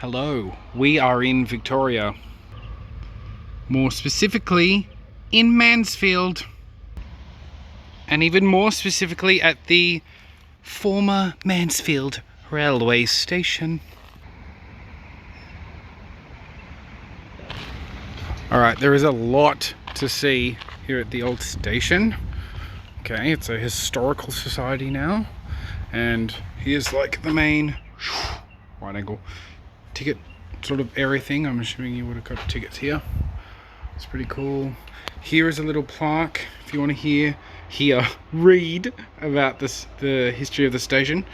Hello, we are in Victoria. More specifically, in Mansfield. And even more specifically at the Former Mansfield Railway station. Alright, there is a lot to see here at the old station. Okay, it's a historical society now. And here's like the main wide angle ticket sort of area thing. I'm assuming you would have got tickets here. It's pretty cool. Here is a little plaque if you want to read about the history of the station.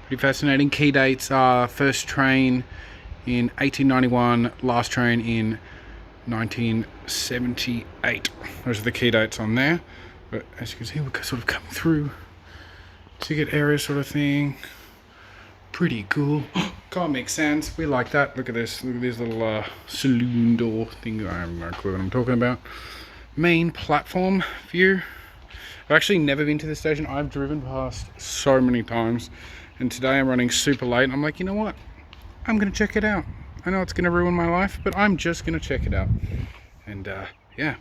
Pretty fascinating. Key dates are first train in 1891, last train in 1978. Those are the key dates on there. But as you can see, we're sort of coming through ticket area sort of thing. Pretty cool. Can't make sense. We like that. Look at this. Look at this little saloon door thing. I have no clue what I'm talking about. Main platform view. I've actually never been to this station. I've driven past so many times, and today I'm running super late. I'm like, you know what? I'm gonna check it out. I know it's gonna ruin my life, but I'm just gonna check it out. And yeah,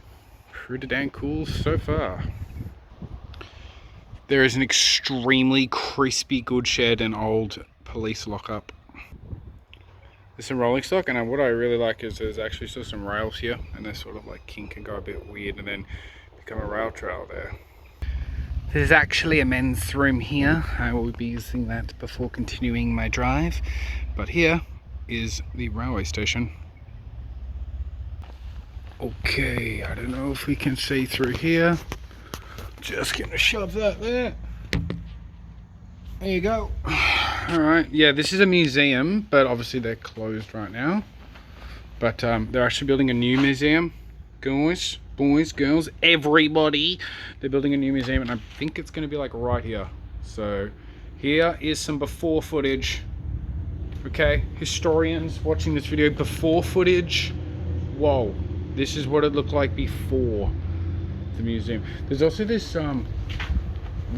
pretty dang cool so far. There is an extremely crispy good shed and old police lockup. There's some rolling stock, and what I really like is there's actually still some rails here, and they sort of like kink and go a bit weird and then become a rail trail there. There's actually a men's room here. I will be using that before continuing my drive. But here is the railway station. Okay, I don't know if we can see through here. Just gonna shove that there. There you go. Alright, yeah, this is a museum, but obviously they're closed right now. But they're actually building a new museum. Guys, boys, girls, everybody. They're building a new museum, and I think it's gonna be like right here. So here is some before footage. Okay, historians watching this video, before footage. Whoa, this is what it looked like before the museum. There's also this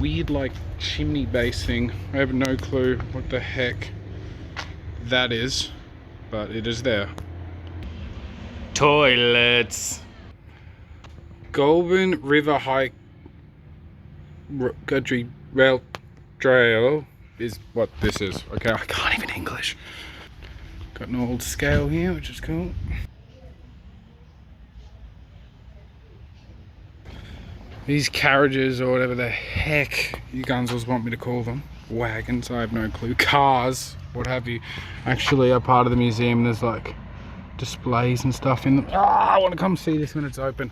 weird like chimney base thing. I have no clue what the heck that is, but it is there. Toilets. Goulburn River High Country Rail Trail is what this is. Okay, I can't even English. Got an old scale here, which is cool. These carriages, or whatever the heck you gunzels want me to call them, wagons, I have no clue, cars, what have you, actually are part of the museum. There's like displays and stuff in them. I want to come see this when it's open.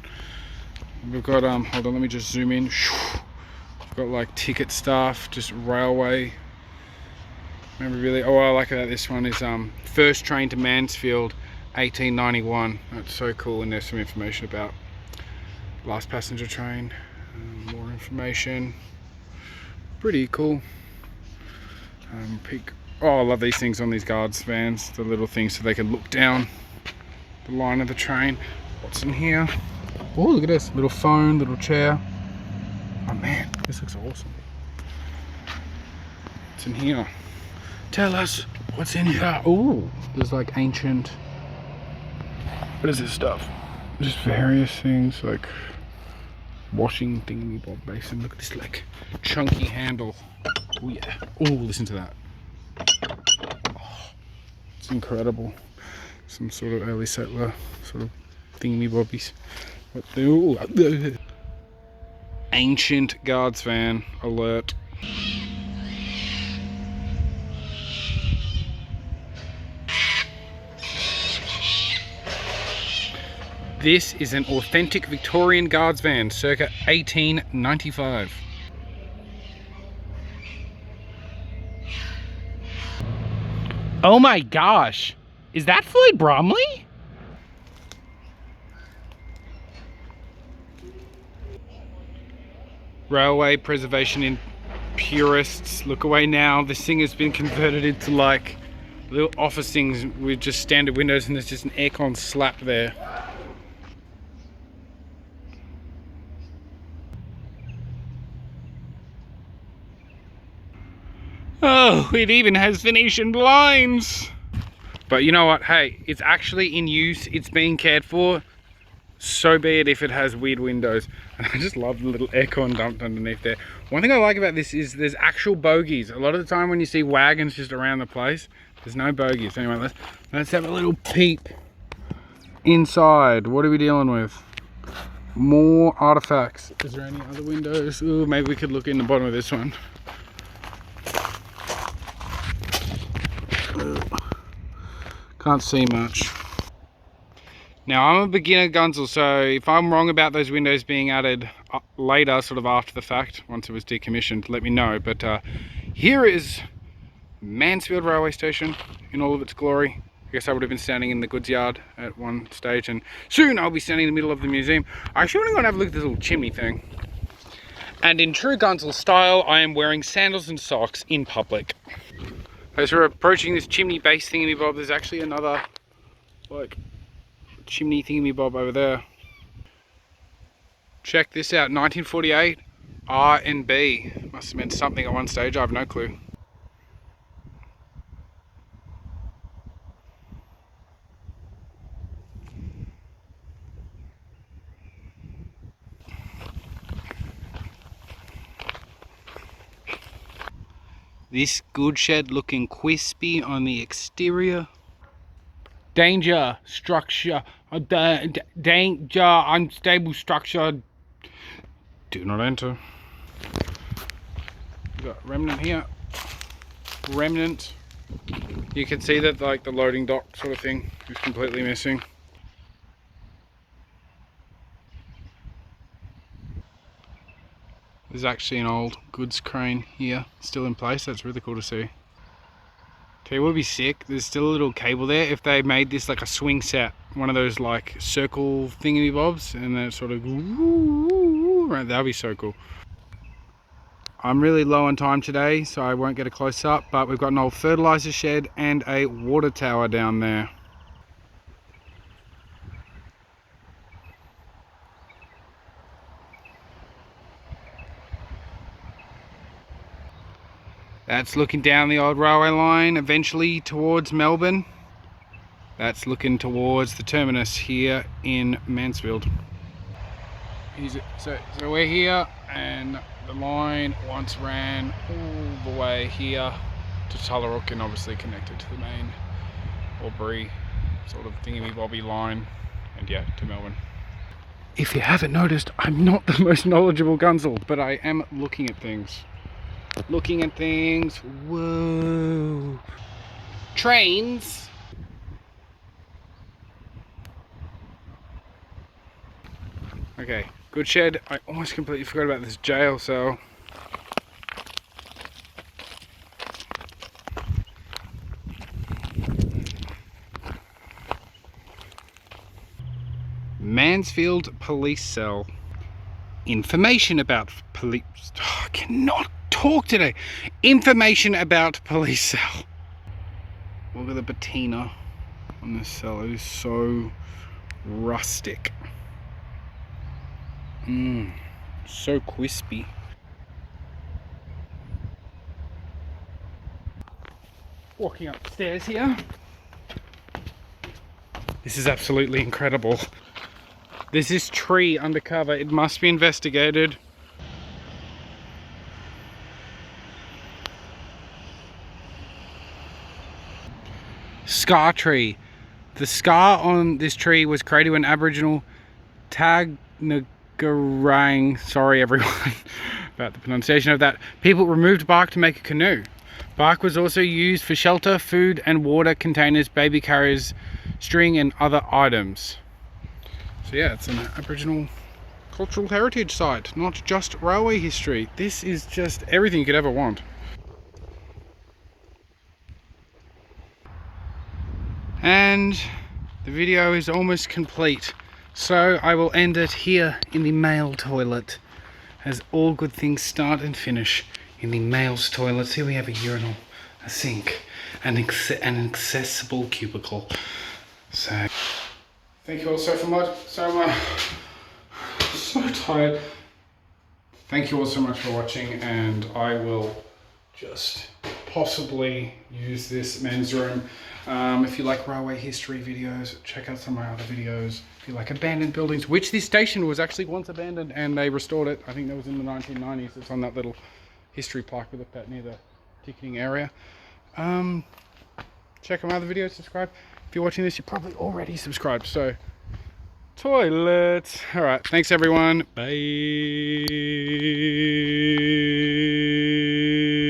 We've got, hold on, let me just zoom in. We've got like ticket stuff, just railway memorabilia. Oh, I like that this one is first train to Mansfield, 1891. That's so cool, and there's some information about last passenger train. More information. Pretty cool. Oh, I love these things on these guards vans, the little things so they can look down the line of the train. What's in here? Oh, look at this, little phone, little chair. Oh man, this looks awesome. What's in here? Tell us what's in here. Oh, there's like ancient, what is this stuff? Just various things like washing thingy bob basin. Look at this like chunky handle. Oh yeah. Oh, listen to that. Oh, it's incredible. Some sort of early settler sort of thingy bobbies. What the ancient guards van alert. This is an authentic Victorian guards van, circa 1895. Oh my gosh, is that Floyd Bramley? Railway preservation in purists, look away now. This thing has been converted into like little office things with just standard windows, and there's just an aircon slap there. Oh, it even has Venetian blinds. But you know what? Hey, it's actually in use. It's being cared for. So be it if it has weird windows. I just love the little aircon dumped underneath there. One thing I like about this is there's actual bogies. A lot of the time when you see wagons just around the place, there's no bogies. Anyway, let's have a little peep inside. What are we dealing with? More artifacts. Is there any other windows? Ooh, maybe we could look in the bottom of this one. Can't see much. Now, I'm a beginner gunsel, so if I'm wrong about those windows being added later, sort of after the fact, once it was decommissioned, let me know. But here is Mansfield Railway Station in all of its glory. I guess I would have been standing in the goods yard at one stage, and soon I'll be standing in the middle of the museum. I actually want to go and have a look at this little chimney thing. And in true gunsel style, I am wearing sandals and socks in public. As we're approaching this chimney base thingy-bob, there's actually another, like, chimney thingy-bob over there. Check this out, 1948, R&B. Must have meant something at one stage, I have no clue. This good shed looking crispy on the exterior. Danger, structure, danger, unstable structure. Do not enter. We've got remnant here. Remnant. You can see that like the loading dock sort of thing is completely missing. There's actually an old goods crane here, still in place. That's really cool to see. Tell you what would be sick, there's still a little cable there. If they made this like a swing set, one of those like circle thingy bobs, and then it sort of, right, that'd be so cool. I'm really low on time today, so I won't get a close up, but we've got an old fertilizer shed and a water tower down there. That's looking down the old railway line, eventually towards Melbourne. That's looking towards the terminus here in Mansfield. So we're here, and the line once ran all the way here to Tullarook and obviously connected to the main Albury sort of thingy-bobby line, and yeah, to Melbourne. If you haven't noticed, I'm not the most knowledgeable gunsel, but I am looking at things. Looking at things. Whoa. Trains. Okay, good shed. I almost completely forgot about this jail cell. Mansfield Police Cell. Information about police. Oh, I cannot talk today. Information about police cell. Look at the patina on this cell. It is so rustic. So crispy. Walking upstairs here. This is absolutely incredible. There's this tree undercover. It must be investigated. Scar tree. The scar on this tree was created when Aboriginal Tagnagarang, sorry everyone about the pronunciation of that, people removed bark to make a canoe. Bark was also used for shelter, food and water containers, baby carriers, string and other items. So yeah, it's an Aboriginal cultural heritage site, not just railway history. This is just everything you could ever want. And the video is almost complete, so I will end it here in the male toilet, as all good things start and finish in the male's toilets. Here we have a urinal, a sink, an accessible cubicle. So thank you all so much. So tired. Thank you all so much for watching, and I will just possibly use this men's room If you like railway history videos, check out some of my other videos. If you like abandoned buildings, which this station was actually once abandoned and they restored it. I think that was in the 1990s. It's on that little history plaque we looked at near the ticketing area. Check out my other videos, subscribe. If you're watching this, you're probably already subscribed. So, toilets. All right, thanks everyone. Bye.